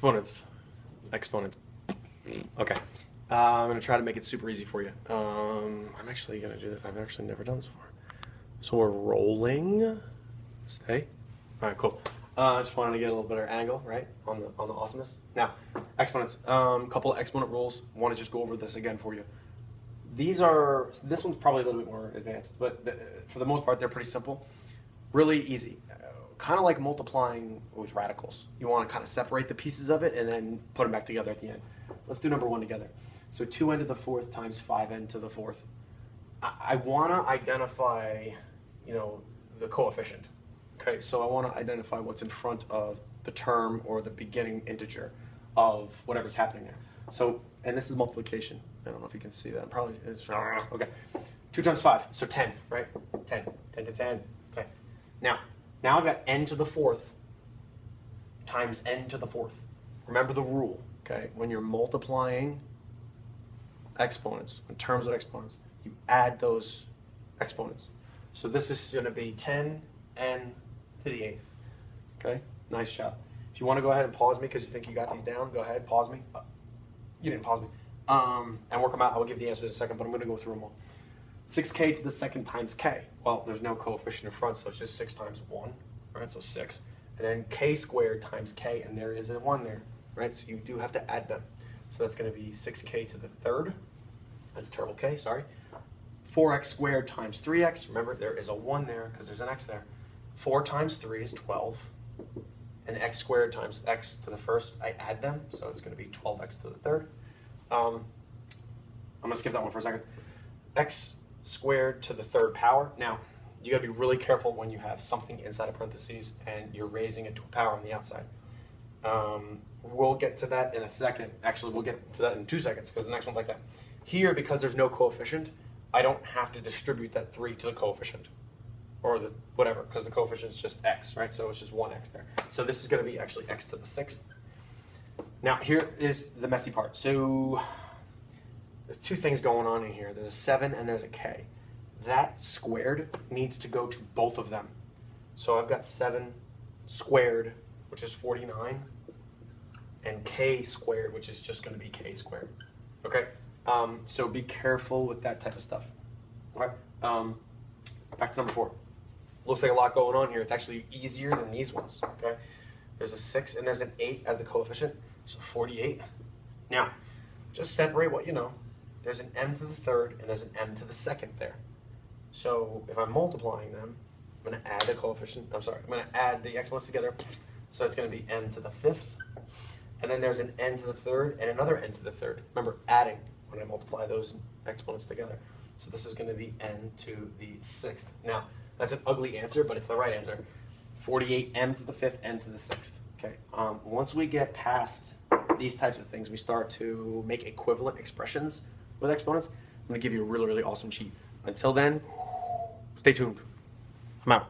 Exponents. Exponents. Okay. I'm going to try to make it super easy for you. I'm actually going to do this. I've actually never done this before. So we're rolling. Stay. All right, cool. I just wanted to get a little better angle, right, on the awesomeness. Now, exponents. Couple of exponent rules. Want to just go over this again for you. This one's probably a little bit more advanced, but for the most part, they're pretty simple. Really easy. Kind of like multiplying with radicals. You want to kind of separate the pieces of it and then put them back together at the end. Let's do number one together. So 2n to the fourth times 5n to the fourth. I want to identify, the coefficient. Okay, so I want to identify what's in front of the term or the beginning integer of whatever's happening there. So, and this is multiplication. I don't know if you can see that. Probably it's okay. 2 times 5, so 10, right? 10 to 10. Okay. Now I've got n to the fourth times n to the fourth. Remember the rule, okay? When you're multiplying exponents, in terms of exponents, you add those exponents. So this is going to be 10n to the eighth. Okay, nice job. If you want to go ahead and pause me because you think you got these down, go ahead, pause me. You didn't pause me. And work them out. I'll give the answers in a second, but I'm going to go through them all. 6k to the second times k. Well, there's no coefficient in front, so it's just 6 times 1, right? So 6. And then k squared times k, and there is a 1 there, right? So you do have to add them. So that's going to be 6k to the third. That's terrible k, sorry. 4x squared times 3x. Remember, there is a 1 there because there's an x there. 4 times 3 is 12. And x squared times x to the first, I add them, so it's going to be 12x to the third. I'm going to skip that one for a second. X squared to the third power. Now, you got to be really careful when you have something inside of parentheses and you're raising it to a power on the outside. We'll get to that in a second. Actually, we'll get to that in 2 seconds because the next one's like that. Here, because there's no coefficient, I don't have to distribute that 3 to the coefficient or the whatever, because the coefficient is just x, right? So it's just 1x there. So this is going to be actually x to the sixth. Now, here is the messy part. So there's 2 things going on in here. There's a 7 and there's a k. That squared needs to go to both of them. So I've got 7 squared, which is 49, and k squared, which is just going to be k squared. Okay? So be careful with that type of stuff. Okay? Back to number 4. Looks like a lot going on here. It's actually easier than these ones. Okay? There's a 6 and there's an 8 as the coefficient, so 48. Now, just separate what you know. There's an m to the third and there's an m to the second there. So if I'm multiplying them, I'm going to add the coefficient. I'm going to add the exponents together. So it's going to be n to the fifth. And then there's an n to the third and another n to the third. Remember, adding when I multiply those exponents together. So this is going to be n to the sixth. Now, that's an ugly answer, but it's the right answer. 48m to the fifth, n to the sixth. Okay. Once we get past these types of things, we start to make equivalent expressions with exponents. I'm going to give you a really, really awesome cheat. Until then, stay tuned. I'm out.